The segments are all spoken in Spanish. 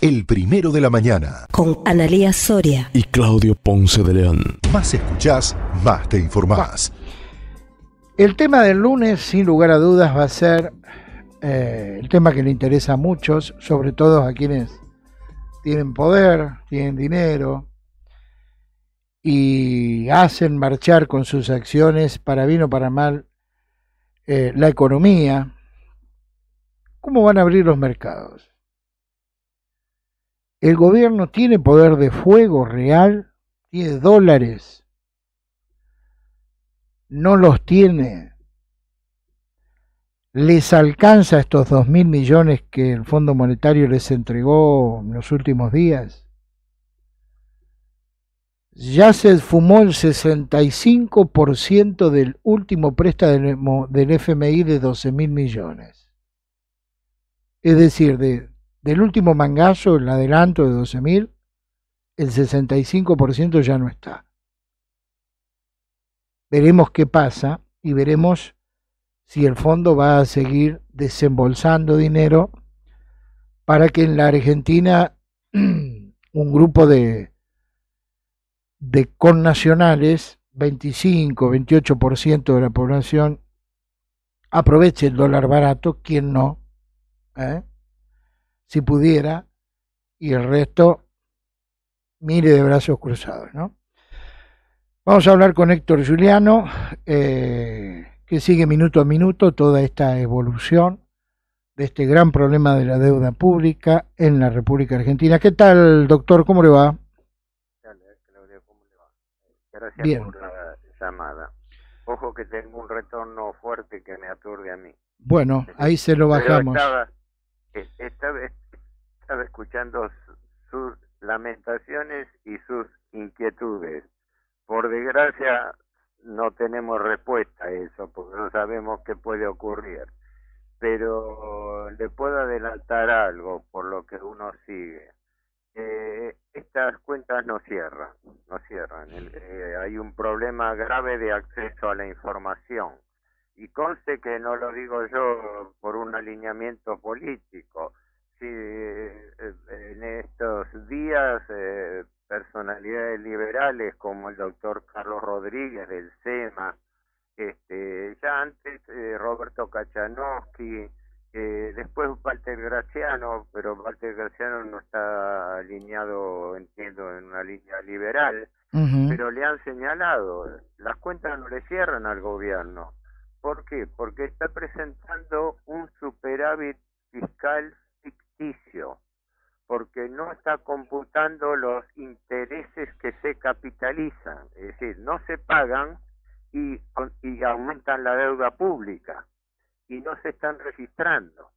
El primero de la mañana. Con Analía Soria y Claudio Ponce de León. Más escuchás, más te informás. El tema del lunes, sin lugar a dudas, va a ser el tema que le interesa a muchos, sobre todo a quienes tienen poder, tienen dinero y hacen marchar con sus acciones, para bien o para mal, la economía. ¿Cómo van a abrir los mercados? El gobierno tiene poder de fuego real, tiene dólares, no los tiene. ¿Les alcanza estos 2.000 millones que el Fondo Monetario les entregó en los últimos días? Ya se fumó el 65% del último préstamo del FMI de 12.000 millones. Es decir, del último mangazo, el adelanto de 12.000, el 65% ya no está. Veremos qué pasa y veremos si el fondo va a seguir desembolsando dinero para que en la Argentina un grupo de connacionales, 25-28% de la población, aproveche el dólar barato, quien no, si pudiera, y el resto mire de brazos cruzados, ¿no? Vamos a hablar con Héctor Giuliano, que sigue minuto a minuto toda esta evolución de este gran problema de la deuda pública en la República Argentina. ¿Qué tal, doctor? ¿Cómo le va? Claudio, ¿cómo le va? Gracias Bien. por la llamada. Ojo que tengo un retorno fuerte que me aturde a mí. Bueno, ahí se lo bajamos. Estaba escuchando sus lamentaciones y sus inquietudes. Por desgracia no tenemos respuesta a eso, porque no sabemos qué puede ocurrir. Pero le puedo adelantar algo por lo que uno sigue. Estas cuentas no cierran. Hay un problema grave de acceso a la información. Y conste que no lo digo yo por un alineamiento político. Sí, en estos días personalidades liberales como el doctor Carlos Rodríguez del SEMA, ya antes Roberto Kachanowski, después Walter Graciano, pero Walter Graciano no está alineado, entiendo, en una línea liberal, pero le han señalado, las cuentas no le cierran al gobierno. ¿Por qué? Porque está presentando un superávit fiscal ficticio, porque no está computando los intereses que se capitalizan, es decir, no se pagan y aumentan la deuda pública y no se están registrando.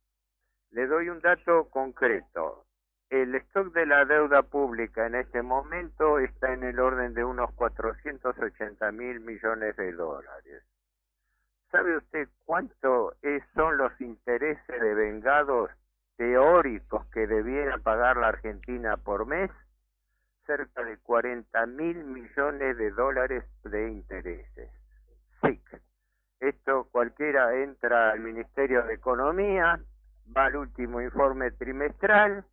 Le doy un dato concreto. El stock de la deuda pública en este momento está en el orden de unos 480.000 millones de dólares. ¿Sabe usted cuánto son los intereses devengados teóricos que debiera pagar la Argentina por mes? Cerca de 40.000 millones de dólares de intereses. SIC. Esto cualquiera entra al Ministerio de Economía, va al último informe trimestral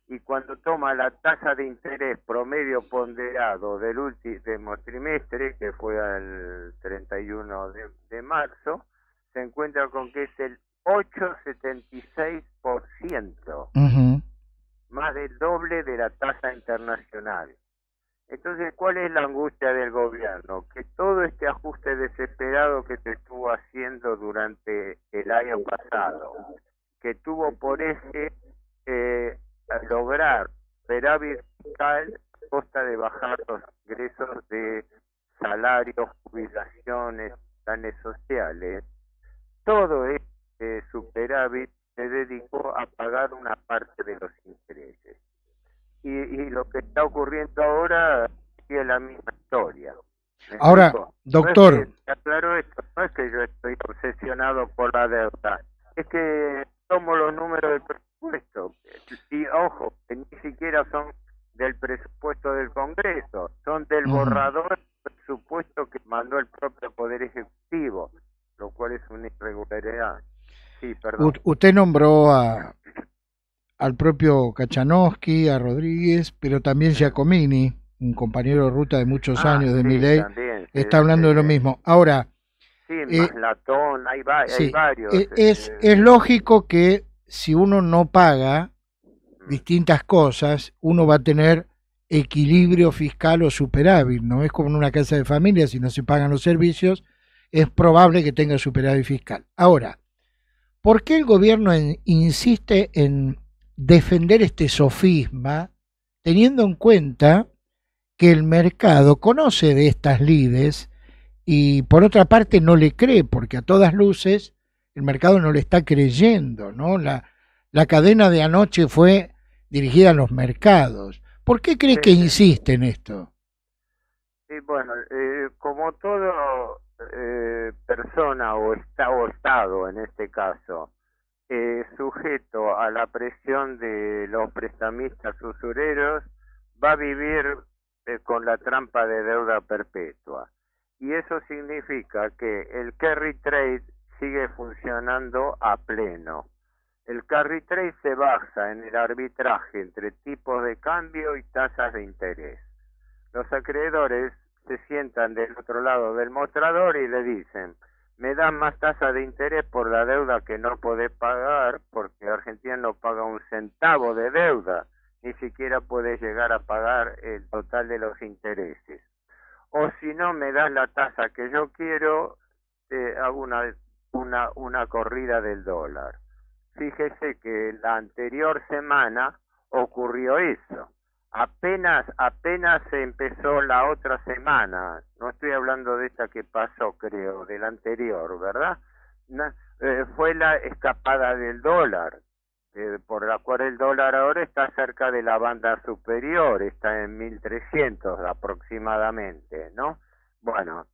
y cuando toma la tasa de interés promedio ponderado del último trimestre, que fue al 31 de marzo, se encuentra con que es el 8,76%, más del doble de la tasa internacional. Entonces, ¿cuál es la angustia del gobierno? Que todo este ajuste desesperado que se estuvo haciendo durante el año pasado, que tuvo por eje lograr superávit fiscal a costa de bajar los ingresos de salarios, jubilaciones, planes sociales, todo este superávit se dedicó a pagar una parte de los intereses. Y lo que está ocurriendo ahora es la misma historia. Ahora, doctor. Claro, esto no es que yo estoy obsesionado por la deuda, es que tomo los números del presupuesto. Y ojo, que ni siquiera son del presupuesto del Congreso, son del borrador del presupuesto que mandó el propio Poder Ejecutivo, lo cual es una irregularidad. Sí, perdón. Usted nombró a al propio Kachanowski, a Rodríguez, pero también Giacomini, un compañero de ruta de muchos años de sí, Milei, también, está hablando de lo mismo. Ahora, sí, Maslatón, hay sí, varios. es lógico que si uno no paga distintas cosas, uno va a tener equilibrio fiscal o superávit, ¿no? Es como en una casa de familia, si no se pagan los servicios, es probable que tenga superávit fiscal. Ahora, ¿por qué el gobierno insiste en defender este sofisma, teniendo en cuenta que el mercado conoce de estas lides y por otra parte no le cree, porque a todas luces el mercado no le está creyendo, ¿no? La cadena de anoche fue dirigida a los mercados. ¿Por qué cree que insiste en esto? Sí, bueno, como todo persona o Estado en este caso, sujeto a la presión de los prestamistas usureros, va a vivir con la trampa de deuda perpetua. Y eso significa que el carry trade sigue funcionando a pleno. El carry trade se basa en el arbitraje entre tipos de cambio y tasas de interés. Los acreedores se sientan del otro lado del mostrador y le dicen: me dan más tasa de interés por la deuda que no podés pagar, porque Argentina no paga un centavo de deuda, ni siquiera puede llegar a pagar el total de los intereses. O si no me das la tasa que yo quiero, hago una corrida del dólar. Fíjese que la anterior semana ocurrió eso. Apenas se empezó la otra semana, no estoy hablando de esta que pasó, creo, de la anterior, ¿verdad? Fue la escapada del dólar, por la cual el dólar ahora está cerca de la banda superior, está en 1300 aproximadamente, ¿no? Bueno,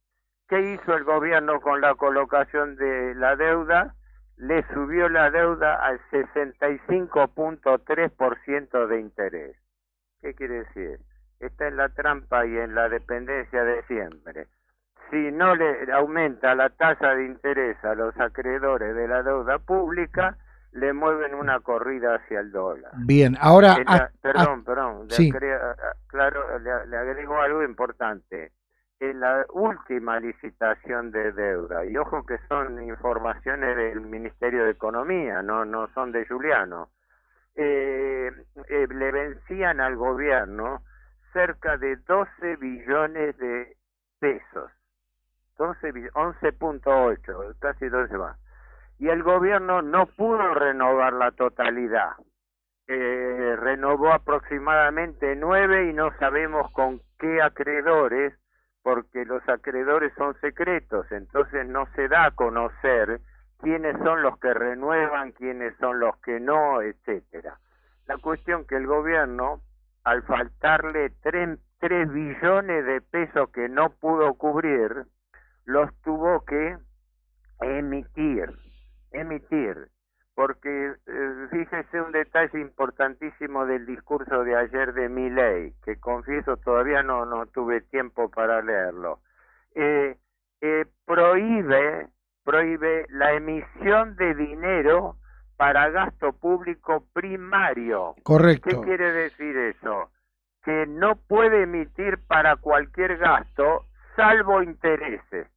¿qué hizo el gobierno con la colocación de la deuda? Le subió la deuda al 65.3% de interés. ¿Qué quiere decir? Está en la trampa y en la dependencia de siempre. Si no le aumenta la tasa de interés a los acreedores de la deuda pública, le mueven una corrida hacia el dólar. Bien, ahora... Perdón, sí. Claro, le agrego algo importante. En la última licitación de deuda, y ojo que son informaciones del Ministerio de Economía, no son de Giuliano, le vencían al gobierno cerca de 12 billones de pesos, 11.8, casi 12 más, y el gobierno no pudo renovar la totalidad, renovó aproximadamente 9 y no sabemos con qué acreedores, porque los acreedores son secretos, entonces no se da a conocer quiénes son los que renuevan, quiénes son los que no, etcétera. La cuestión que el gobierno, al faltarle 3 billones de pesos que no pudo cubrir, los tuvo que emitir, porque fíjese un detalle importantísimo del discurso de ayer de Milei, que confieso todavía no tuve tiempo para leerlo. Prohíbe la emisión de dinero para gasto público primario. Correcto. ¿Qué quiere decir eso? Que no puede emitir para cualquier gasto, salvo intereses,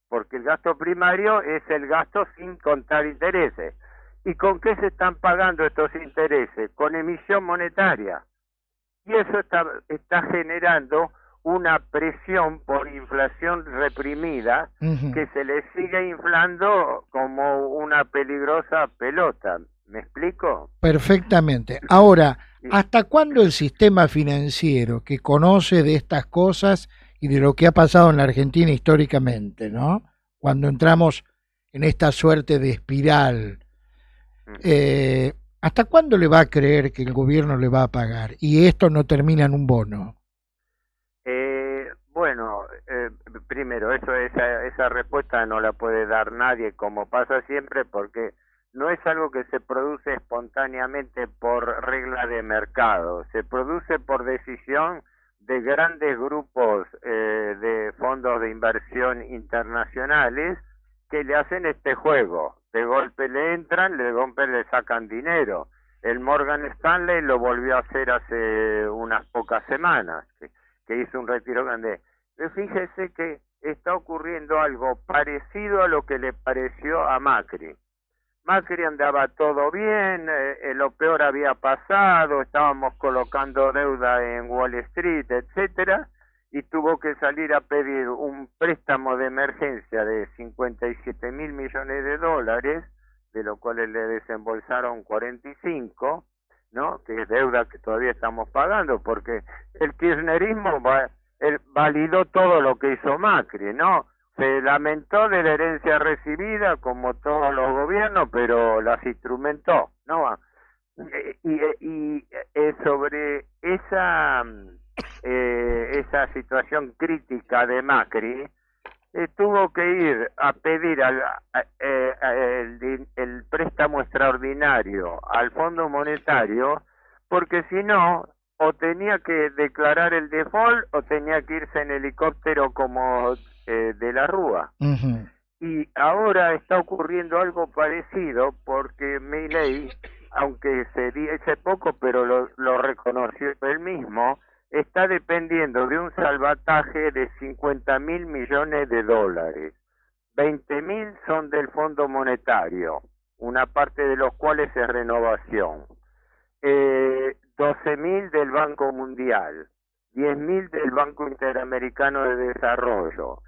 porque el gasto primario es el gasto sin contar intereses. ¿Y con qué se están pagando estos intereses? Con emisión monetaria. Y eso está generando una presión por inflación reprimida que se le sigue inflando como una peligrosa pelota. ¿Me explico? Perfectamente. Ahora, ¿hasta cuándo el sistema financiero que conoce de estas cosas y de lo que ha pasado en la Argentina históricamente, ¿no? Cuando entramos en esta suerte de espiral, ¿hasta cuándo le va a creer que el gobierno le va a pagar? Y esto no termina en un bono. Bueno, primero, esa respuesta no la puede dar nadie, como pasa siempre, porque no es algo que se produce espontáneamente por regla de mercado, se produce por decisión de grandes grupos de fondos de inversión internacionales que le hacen este juego. De golpe le entran, de golpe le sacan dinero. El Morgan Stanley lo volvió a hacer hace unas pocas semanas, que hizo un retiro grande. Fíjese que está ocurriendo algo parecido a lo que le pareció a Macri. Macri andaba todo bien, lo peor había pasado, estábamos colocando deuda en Wall Street, etcétera, y tuvo que salir a pedir un préstamo de emergencia de 57 mil millones de dólares, de lo cual le desembolsaron 45, ¿no? Que es deuda que todavía estamos pagando, porque el kirchnerismo validó todo lo que hizo Macri, ¿no? Se lamentó de la herencia recibida, como todos los gobiernos, pero las instrumentó, ¿no? Y sobre esa situación crítica de Macri, tuvo que ir a pedir el préstamo extraordinario al Fondo Monetario, porque si no, o tenía que declarar el default o tenía que irse en helicóptero como de la Rúa. Uh-huh. Y ahora está ocurriendo algo parecido, porque Milei, aunque se dice poco, pero lo reconoció él mismo, está dependiendo de un salvataje de 50 mil millones de dólares. 20 mil son del Fondo Monetario, una parte de los cuales es renovación. 12 mil del Banco Mundial, 10 mil del Banco Interamericano de Desarrollo,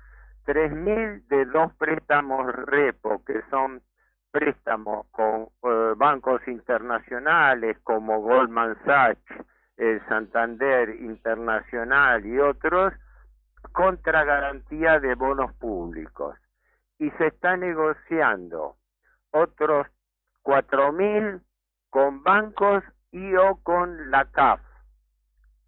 3 mil de dos préstamos repo, que son préstamos con bancos internacionales como Goldman Sachs, Santander Internacional y otros, contra garantía de bonos públicos. Y se está negociando otros 4.000 con bancos y o con la CAF,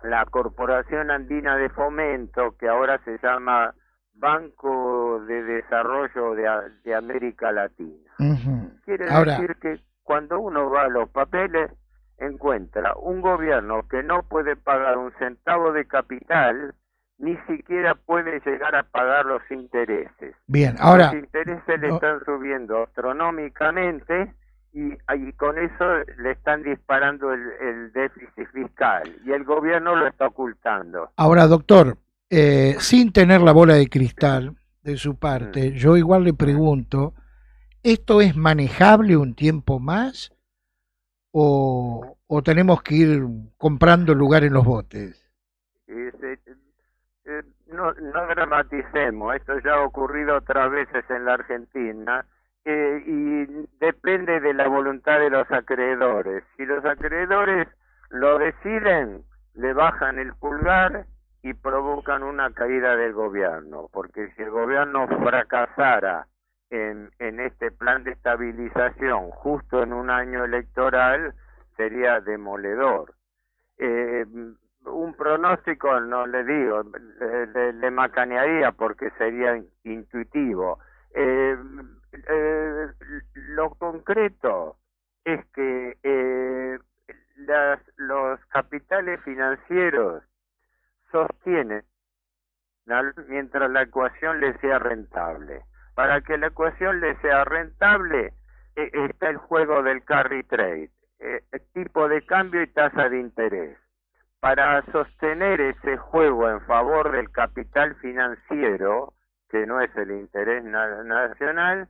la Corporación Andina de Fomento, que ahora se llama Banco de Desarrollo de América Latina. Uh-huh. Quiere Ahora, decir que cuando uno va a los papeles, encuentra un gobierno que no puede pagar un centavo de capital, ni siquiera puede llegar a pagar los intereses. Bien, ahora... Los intereses le están subiendo astronómicamente y con eso le están disparando el déficit fiscal y el gobierno lo está ocultando. Ahora, doctor, sin tener la bola de cristal de su parte, yo igual le pregunto, ¿esto es manejable un tiempo más o tenemos que ir comprando lugar en los botes? No dramaticemos, esto ya ha ocurrido otras veces en la Argentina y depende de la voluntad de los acreedores. Si los acreedores lo deciden, le bajan el pulgar y provocan una caída del gobierno, porque si el gobierno fracasara en este plan de estabilización justo en un año electoral, sería demoledor. Un pronóstico no le digo, le macanearía porque sería intuitivo. Lo concreto es que los capitales financieros sostienen mientras la ecuación le sea rentable. Para que la ecuación le sea rentable, está el juego del carry trade, tipo de cambio y tasa de interés. Para sostener ese juego en favor del capital financiero, que no es el interés nacional,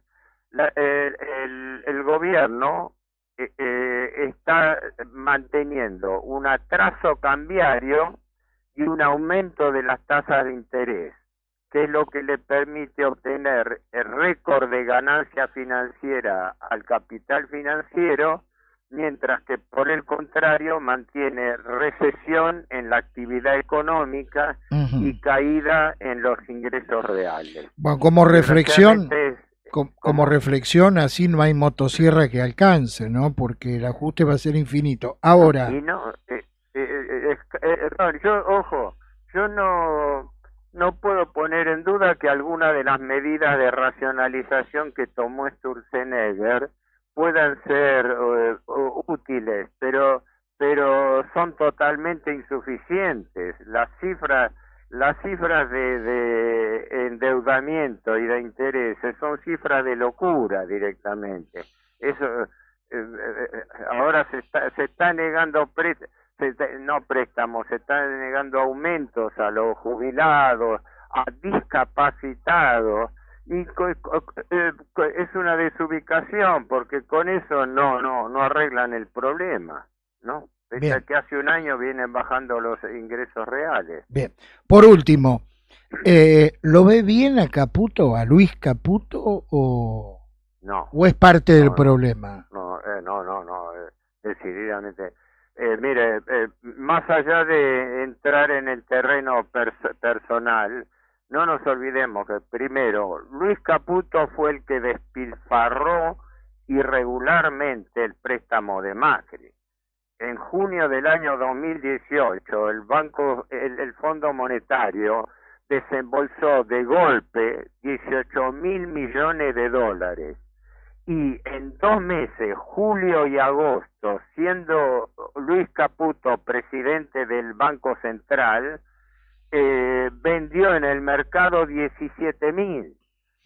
el gobierno está manteniendo un atraso cambiario y un aumento de las tasas de interés, que es lo que le permite obtener el récord de ganancia financiera al capital financiero, mientras que por el contrario mantiene recesión en la actividad económica y caída en los ingresos reales. Bueno, como reflexión, como reflexión, así no hay motosierra que alcance, ¿no? Porque el ajuste va a ser infinito. Ahora... Y no, yo no puedo poner en duda que alguna de las medidas de racionalización que tomó Sturzenegger puedan ser útiles, pero son totalmente insuficientes. Las cifras de endeudamiento y de intereses son cifras de locura directamente. Eso ahora se está negando no préstamos, se están negando aumentos a los jubilados, a discapacitados, y es una desubicación, porque con eso no arreglan el problema, ¿no? Pese a que hace un año vienen bajando los ingresos reales. Bien. Por último, ¿lo ve bien a Caputo, a Luis Caputo, o es parte del problema? No, decididamente. Mire, más allá de entrar en el terreno personal, no nos olvidemos que primero, Luis Caputo fue el que despilfarró irregularmente el préstamo de Macri. En junio del año 2018, el Fondo Monetario desembolsó de golpe 18.000 millones de dólares. Y en 2 meses, julio y agosto, siendo Luis Caputo presidente del Banco Central, vendió en el mercado 17.000.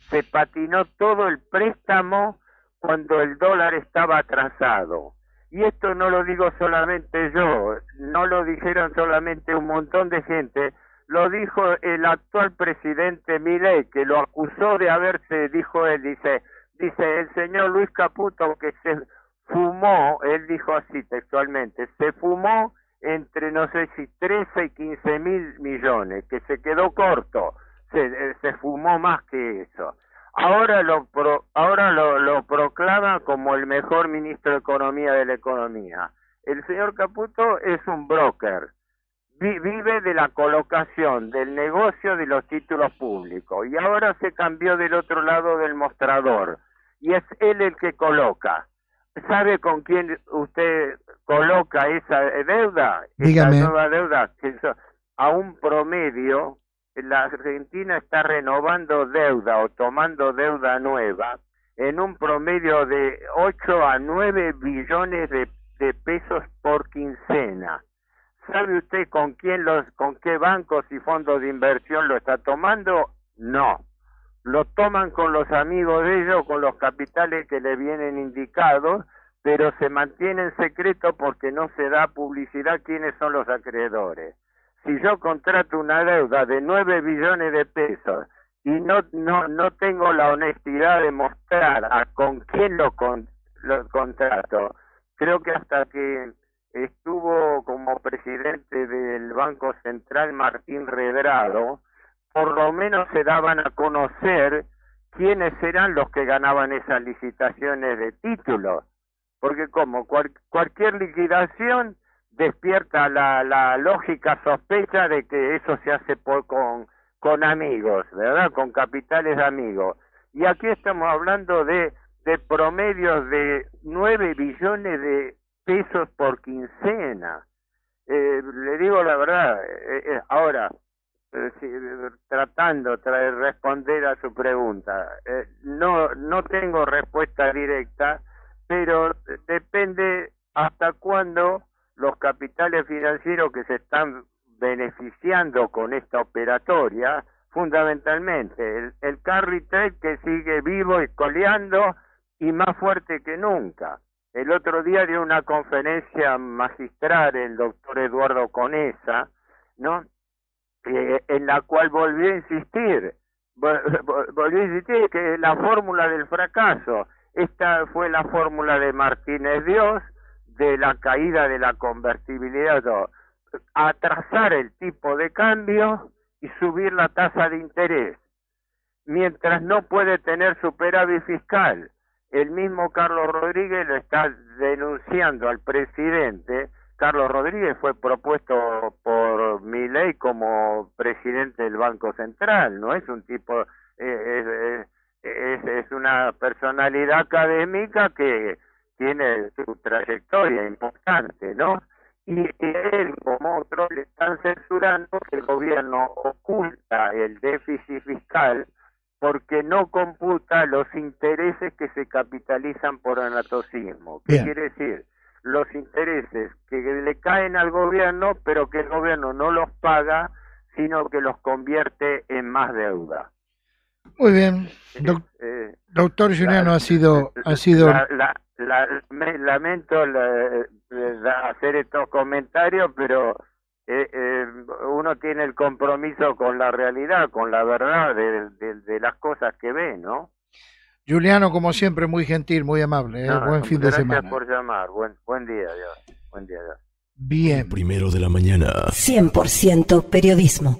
Se patinó todo el préstamo cuando el dólar estaba atrasado. Y esto no lo digo solamente yo, no lo dijeron solamente un montón de gente, lo dijo el actual presidente Milei, que lo acusó de haberse, dijo él, dice, el señor Luis Caputo que se fumó, él dijo así textualmente, se fumó entre no sé si 13 y 15.000 millones, que se quedó corto, se fumó más que eso. Ahora lo proclama como el mejor ministro de Economía de la economía. El señor Caputo es un broker, vive de la colocación, del negocio de los títulos públicos, y ahora se cambió del otro lado del mostrador, y es él el que coloca. ¿Sabe con quién usted coloca esa deuda? Dígame. Esa nueva deuda, a un promedio, la Argentina está renovando deuda o tomando deuda nueva en un promedio de 8 a 9 billones de pesos por quincena. ¿Sabe usted con qué bancos y fondos de inversión lo está tomando? No. Lo toman con los amigos de ellos, con los capitales que le vienen indicados, pero se mantiene en secreto porque no se da publicidad quiénes son los acreedores. Si yo contrato una deuda de 9 billones de pesos y no tengo la honestidad de mostrar a con quién lo contrato, creo que hasta que estuvo como presidente del Banco Central Martín Redrado, por lo menos se daban a conocer quiénes eran los que ganaban esas licitaciones de títulos, porque como cualquier liquidación despierta la lógica sospecha de que eso se hace con amigos, ¿verdad? Con capitales de amigos. Y aquí estamos hablando de promedios de 9 billones de pesos por quincena. Le digo la verdad, ahora, tratando de responder a su pregunta, no tengo respuesta directa, pero depende hasta cuándo los capitales financieros que se están beneficiando con esta operatoria, fundamentalmente el carry trade que sigue vivo y coleando y más fuerte que nunca. El otro día dio una conferencia magistral el doctor Eduardo Conesa, ¿no? En la cual volvió a insistir que la fórmula del fracaso, esta fue la fórmula de Martínez Dios, de la caída de la convertibilidad, atrasar el tipo de cambio y subir la tasa de interés, mientras no puede tener superávit fiscal. El mismo Carlos Rodríguez lo está denunciando al presidente. Carlos Rodríguez fue propuesto por Milei como presidente del Banco Central, no es un tipo, es una personalidad académica que tiene su trayectoria importante, ¿no? Y él, como otros, le están censurando que el gobierno oculta el déficit fiscal porque no computa los intereses que se capitalizan por anatocismo. ¿Qué quiere decir? Los intereses que le caen al gobierno, pero que el gobierno no los paga, sino que los convierte en más deuda. Muy bien. Doctor Giuliano, ha sido lamento hacer estos comentarios, pero uno tiene el compromiso con la realidad, con la verdad de las cosas que ve, ¿no? Juliano, como siempre, muy gentil, muy amable. Buen fin de semana. Gracias por llamar. Buen día, Dios. Buen día, Dios. Bien. Primero de la mañana. 100% periodismo.